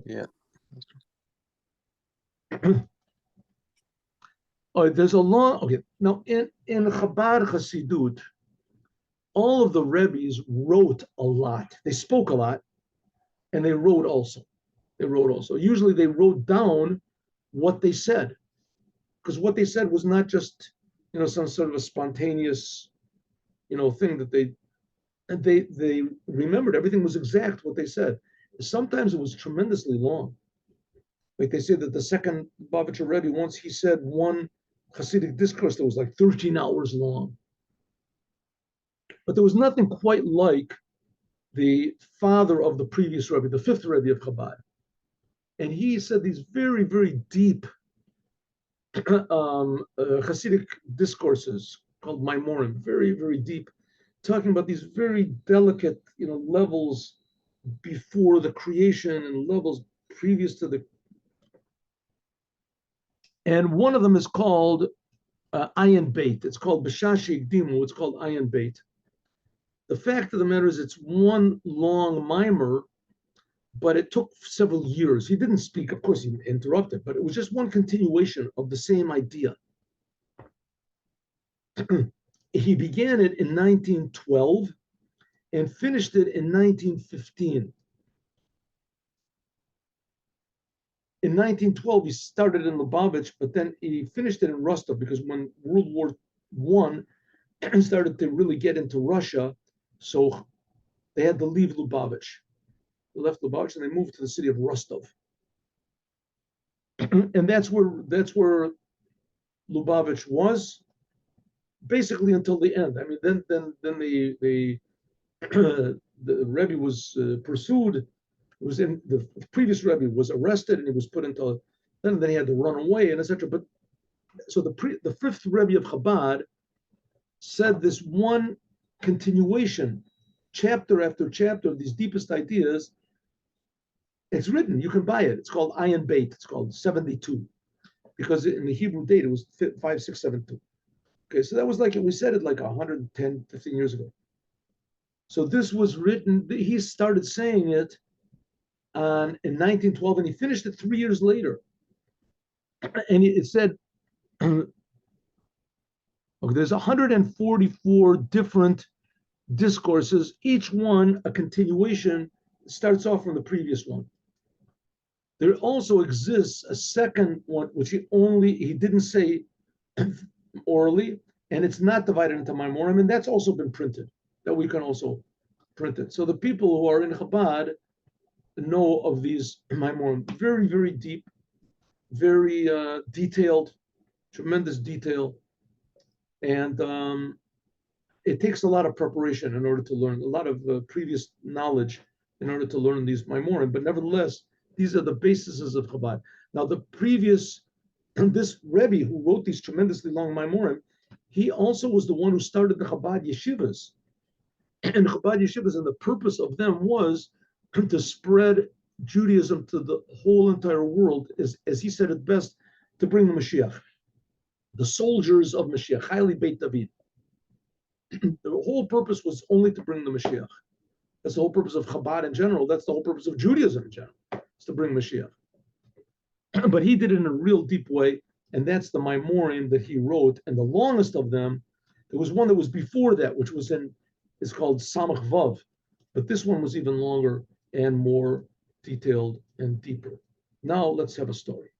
Yeah. Oh, there's a long, okay. Now, in Chabad Hasidut, all of the Rebbes wrote a lot. They spoke a lot, and they wrote also. Usually they wrote down what they said, because what they said was not just, some sort of a spontaneous, thing that they remembered. Everything was exact what they said. Sometimes it was tremendously long. Like they say that the second Lubavitcher Rebbe, once he said one Hasidic discourse that was like 13 hours long. But there was nothing quite like the father of the previous Rebbe, the fifth Rebbe of Chabad. And he said these very, very deep Hasidic discourses called Maimorim, very, very deep, talking about these very delicate, levels before the creation and levels previous to the. And one of them is called Ayin Beit. It's called B'Shashi Dimu. It's called Ayin Beit. The fact of the matter is, it's one long mimer, but it took several years. He didn't speak, of course, he interrupted, but it was just one continuation of the same idea. He began it in 1912 and finished it in 1915. In 1912, he started in Lubavitch, but then he finished it in Rostov, because when World War I started to really get into Russia, so they had to leave Lubavitch. They left Lubavitch and they moved to the city of Rostov. And that's where Lubavitch was, basically until the end. I mean, then the the Rebbe was pursued. It was in the previous Rebbe was arrested and he was put into. Then he had to run away and etc. But so the fifth Rebbe of Chabad said this one continuation, chapter after chapter, of these deepest ideas. It's written. You can buy it. It's called Ayin Beit. It's called 72, because in the Hebrew date it was 5672. Okay, so that was like, we said it like 110, 15 years ago. So this was written. He started saying it in 1912, and he finished it 3 years later. And it said, okay, there's 144 different discourses, each one a continuation, starts off from the previous one. There also exists a second one, which he didn't say orally, and it's not divided into Maimorim, and that's also been printed, that we can also print it. So the people who are in Chabad know of these Maimorim. Very, very deep, very detailed, tremendous detail. And it takes a lot of preparation in order to learn, a lot of previous knowledge in order to learn these Maimorim. But nevertheless, these are the bases of Chabad. Now, this Rebbe who wrote these tremendously long Maimorim, he also was the one who started the Chabad yeshivas. And Chabad yeshivas, and the purpose of them was to spread Judaism to the whole entire world, as he said it best, to bring the Mashiach, the soldiers of Mashiach, Chayli Beit David. The whole purpose was only to bring the Mashiach. That's the whole purpose of Chabad in general. That's the whole purpose of Judaism in general, is to bring Mashiach. But he did it in a real deep way, and that's the Maimorim that he wrote. And the longest of them, there was one that was before that, which is called Samach Vav. But this one was even longer and more detailed and deeper. Now let's have a story.